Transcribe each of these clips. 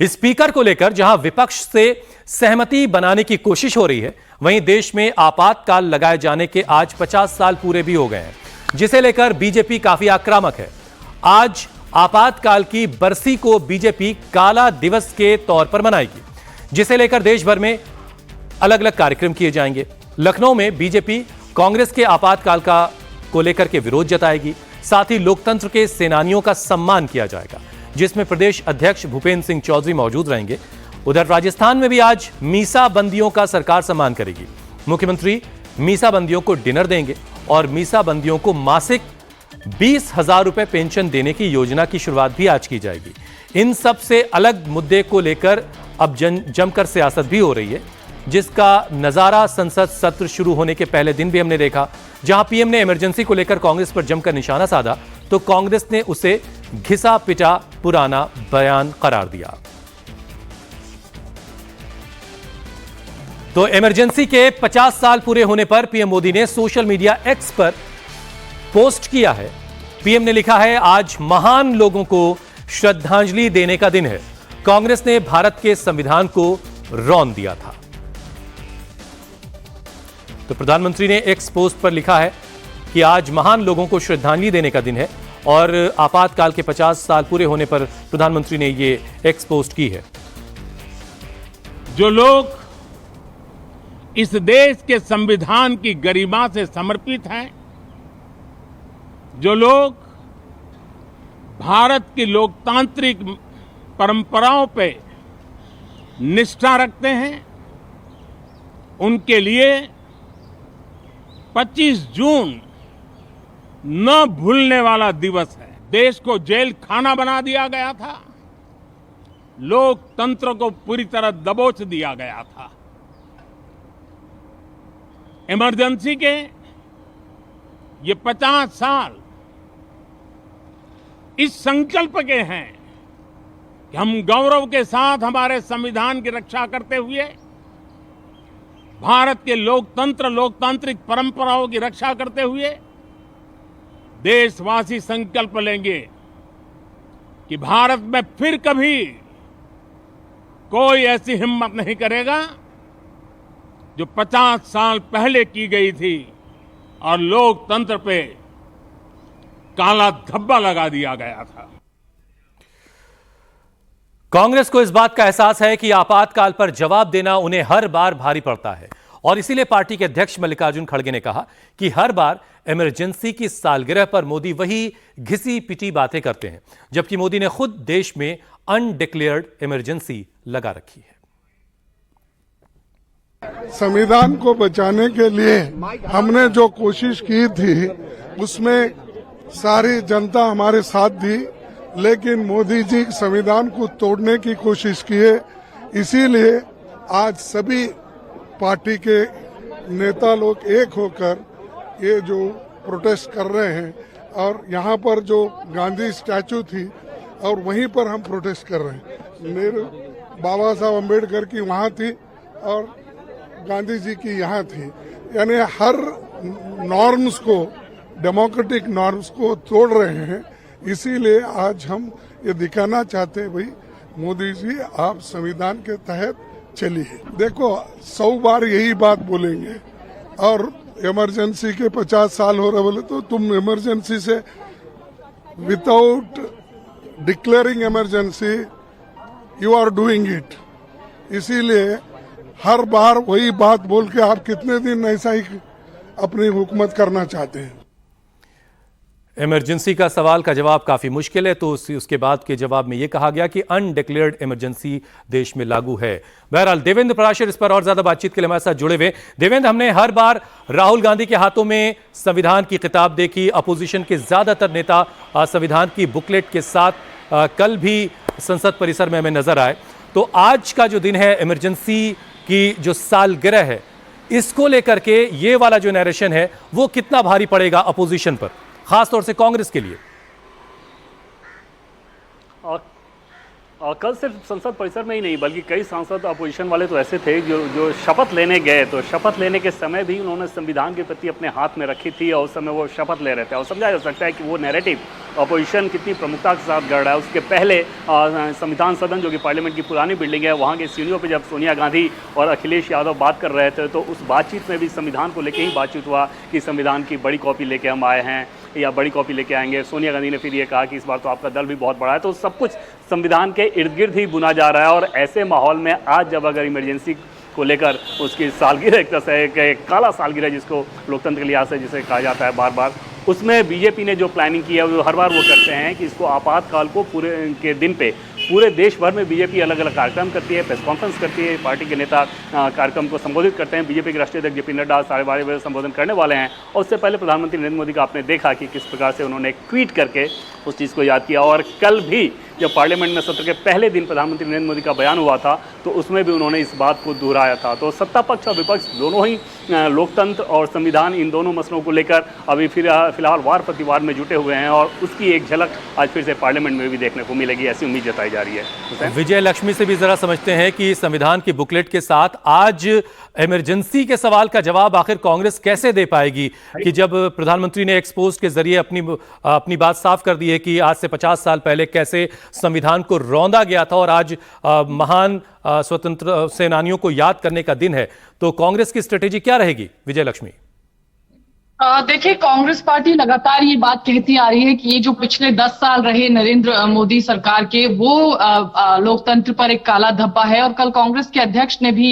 Speaker को लेकर जहां विपक्ष से सहमति बनाने की कोशिश हो रही है, वहीं देश में आपातकाल लगाए जाने के आज 50 साल पूरे भी हो गए हैं, जिसे लेकर बीजेपी काफी आक्रामक है। आज आपातकाल की बरसी को बीजेपी काला दिवस के तौर पर मनाएगी, जिसे लेकर देश भर में अलग अलग कार्यक्रम किए जाएंगे। लखनऊ में बीजेपी कांग्रेस के आपातकाल को लेकर के विरोध जताएगी। साथ ही लोकतंत्र के सेनानियों का सम्मान किया जाएगा, जिसमें प्रदेश अध्यक्ष भूपेंद्र सिंह चौधरी मौजूद रहेंगे। उधर राजस्थान में भी आज मीसा बंदियों का सरकार सम्मान करेगी। मुख्यमंत्री मीसा बंदियों को डिनर देंगे और मीसा बंदियों को मासिक 20,000 रुपए पेंशन देने की योजना की शुरुआत भी आज की जाएगी। इन सब से अलग मुद्दे को लेकर अब जमकर सियासत भी हो रही है, जिसका नजारा संसद सत्र शुरू होने के पहले दिन भी हमने देखा, जहां पीएम ने इमरजेंसी को लेकर कांग्रेस पर जमकर निशाना साधा तो कांग्रेस ने उसे घिसा पिटा पुराना बयान करार दिया। तो इमरजेंसी के 50 साल पूरे होने पर पीएम मोदी ने सोशल मीडिया एक्स पर पोस्ट किया है। पीएम ने लिखा है, आज महान लोगों को श्रद्धांजलि देने का दिन है। कांग्रेस ने भारत के संविधान को रौंद दिया था। तो प्रधानमंत्री ने एक्स पोस्ट पर लिखा है कि आज महान लोगों को श्रद्धांजलि देने का दिन है और आपातकाल के 50 साल पूरे होने पर प्रधानमंत्री ने ये एक्स पोस्ट की है। जो लोग इस देश के संविधान की गरिमा से समर्पित हैं, जो लोग भारत की लोकतांत्रिक परंपराओं पे निष्ठा रखते हैं, उनके लिए 25 जून न भूलने वाला दिवस है। देश को जेल खाना बना दिया गया था, लोकतंत्र को पूरी तरह दबोच दिया गया था। इमरजेंसी के ये 50 साल इस संकल्प के हैं कि हम गौरव के साथ हमारे संविधान की रक्षा करते हुए भारत के लोकतांत्रिक परंपराओं की रक्षा करते हुए देशवासी संकल्प लेंगे कि भारत में फिर कभी कोई ऐसी हिम्मत नहीं करेगा जो 50 साल पहले की गई थी और लोकतंत्र पे काला धब्बा लगा दिया गया था। कांग्रेस को इस बात का एहसास है कि आपातकाल पर जवाब देना उन्हें हर बार भारी पड़ता है और इसीलिए पार्टी के अध्यक्ष मल्लिकार्जुन खड़गे ने कहा कि हर बार इमरजेंसी की सालगिरह पर मोदी वही घिसी पिटी बातें करते हैं, जबकि मोदी ने खुद देश में अनडिक्लेयर्ड इमरजेंसी लगा रखी है। संविधान को बचाने के लिए हमने जो कोशिश की थी उसमें सारी जनता हमारे साथ दी, लेकिन मोदी जी संविधान को तोड़ने की कोशिश किए। इसीलिए आज सभी पार्टी के नेता लोग एक होकर ये जो प्रोटेस्ट कर रहे हैं और यहाँ पर जो गांधी स्टैचू थी और वहीं पर हम प्रोटेस्ट कर रहे हैं। मेरे बाबा साहब अम्बेडकर की वहाँ थी और गांधी जी की यहाँ थी, यानी हर नॉर्म्स को, डेमोक्रेटिक नॉर्म्स को तोड़ रहे हैं। इसीलिए आज हम ये दिखाना चाहते हैं, भाई मोदी जी आप संविधान के तहत चलिए। देखो 100 बार यही बात बोलेंगे और इमरजेंसी के 50 साल हो रहे बोले तो तुम इमरजेंसी से without declaring emergency you are doing it. इसीलिए हर बार वही बात बोल के आप कितने दिन ऐसा ही अपनी हुकूमत करना चाहते हैं। इमरजेंसी का सवाल का जवाब काफी मुश्किल है, तो उसके बाद के जवाब में यह कहा गया कि अनडिक्लेयर्ड इमरजेंसी देश में लागू है। बहरहाल देवेंद्र पराशर इस पर और ज्यादा बातचीत के लिए हमारे साथ जुड़े हुए। देवेंद्र, हमने हर बार राहुल गांधी के हाथों में संविधान की किताब देखी, अपोजिशन के ज्यादातर नेता संविधान की बुकलेट के साथ कल भी संसद परिसर में हमें नजर आए। तो आज का जो दिन है, इमरजेंसी की जो सालगिरह है, इसको लेकर के ये वाला जो नैरेशन है वो कितना भारी पड़ेगा अपोजिशन पर, खासतौर से कांग्रेस के लिए? कल सिर्फ संसद परिसर में ही नहीं बल्कि कई सांसद अपोजिशन वाले तो ऐसे थे जो शपथ लेने गए, तो शपथ लेने के समय भी उन्होंने संविधान के प्रति अपने हाथ में रखी थी और उस समय वो शपथ ले रहे थे। और समझा जा सकता है कि वो नैरेटिव अपोजिशन कितनी प्रमुखता के साथ गढ़ रहा है। उसके पहले संविधान सदन जो कि पार्लियामेंट की पुरानी बिल्डिंग है, वहाँ के सीढ़ियों पे जब सोनिया गांधी और अखिलेश यादव बात कर रहे थे तो उस बातचीत में भी संविधान को लेकर ही बातचीत हुआ कि संविधान की बड़ी कॉपी लेके हम आए हैं या बड़ी कॉपी लेके आएंगे। सोनिया गांधी ने फिर ये कहा कि इस बार तो आपका दल भी बहुत बड़ा है। तो सब कुछ संविधान के इर्द गिर्द ही बुना जा रहा है। और ऐसे माहौल में आज जब अगर इमरजेंसी को लेकर उसकी सालगिरह, एक तरह से एक काला सालगिरह जिसको लोकतंत्र के लिहाज से जिसे कहा जाता है बार बार, उसमें बीजेपी ने जो प्लानिंग की है वो हर बार वो करते हैं कि इसको आपातकाल को पूरे के दिन पे पूरे देश भर में बीजेपी अलग अलग कार्यक्रम करती है, प्रेस कॉन्फ्रेंस करती है, पार्टी के नेता कार्यक्रम को संबोधित करते हैं। बीजेपी के राष्ट्रीय अध्यक्ष जेपी नड्डा 12:30 बजे संबोधन करने वाले हैं और उससे पहले प्रधानमंत्री नरेंद्र मोदी का आपने देखा कि किस प्रकार से उन्होंने एक ट्वीट करके उस चीज़ को याद किया। और कल भी जब पार्लियामेंट में सत्र के पहले दिन प्रधानमंत्री नरेंद्र मोदी का बयान हुआ था तो उसमें भी उन्होंने इस बात को दोहराया था। तो सत्ता पक्ष और विपक्ष दोनों ही लोकतंत्र और संविधान, इन दोनों मसलों को लेकर अभी फिलहाल वार प्रतिवार में जुटे हुए हैं और उसकी एक झलक आज फिर से पार्लियामेंट में भी देखने को मिलेगी, ऐसी उम्मीद जताई जा रही है। विजय लक्ष्मी से भी जरा समझते हैं कि संविधान की बुकलेट के साथ आज इमरजेंसी के सवाल का जवाब आखिर कांग्रेस कैसे दे पाएगी कि जब प्रधानमंत्री ने एक्सपोज के जरिए अपनी बात साफ कर दी है कि आज से 50 साल पहले कैसे संविधान को रौंदा गया था और आज महान स्वतंत्र सेनानियों को याद करने का दिन है। तो कांग्रेस की स्ट्रेटेजी क्या रहेगी विजय लक्ष्मी? देखिए, कांग्रेस पार्टी लगातार ये बात कहती आ रही है कि ये जो पिछले 10 साल रहे नरेंद्र मोदी सरकार के, वो लोकतंत्र पर एक काला धब्बा है। और कल कांग्रेस के अध्यक्ष ने भी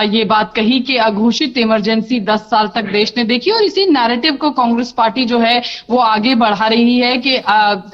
ये बात कही कि अघोषित इमरजेंसी 10 साल तक देश ने देखी। और इसी नैरेटिव को कांग्रेस पार्टी जो है वो आगे बढ़ा रही है कि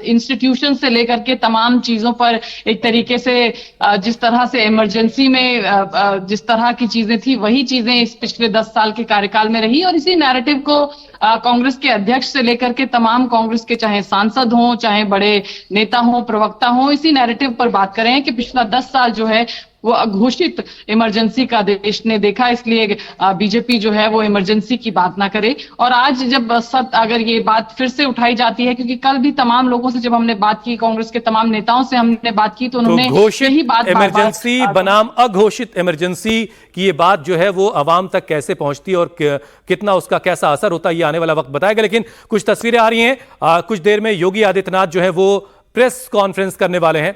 इंस्टीट्यूशन से लेकर के तमाम चीजों पर एक तरीके से जिस तरह से इमरजेंसी में जिस तरह की चीजें थी वही चीजें इस पिछले 10 साल के कार्यकाल में रही। और इसी नैरेटिव को कांग्रेस के अध्यक्ष से लेकर के तमाम कांग्रेस के चाहे सांसद हों, चाहे बड़े नेता हों, प्रवक्ता हों, इसी नैरेटिव पर बात कर रहे हैं कि पिछला 10 साल जो है वो अघोषित इमरजेंसी का देश ने देखा। इसलिए बीजेपी जो है वो इमरजेंसी की बात ना करे। और आज जब अगर ये बात फिर से उठाई जाती है, क्योंकि कल भी तमाम लोगों से जब हमने बात की, कांग्रेस के तमाम नेताओं से हमने बात की, तो उन्होंने यही बात इमरजेंसी बनाम अघोषित इमरजेंसी की ये बात जो है वो अवाम तक कैसे पहुंचती है और कितना उसका कैसा असर होता है ये आने वाला वक्त बताएगा। लेकिन कुछ तस्वीरें आ रही हैं, कुछ देर में योगी आदित्यनाथ जो है वो प्रेस कॉन्फ्रेंस करने वाले हैं।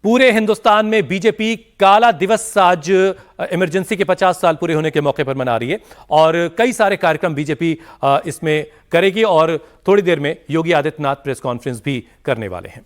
पूरे हिंदुस्तान में बीजेपी काला दिवस आज इमरजेंसी के 50 साल पूरे होने के मौके पर मना रही है और कई सारे कार्यक्रम बीजेपी इसमें करेगी और थोड़ी देर में योगी आदित्यनाथ प्रेस कॉन्फ्रेंस भी करने वाले हैं।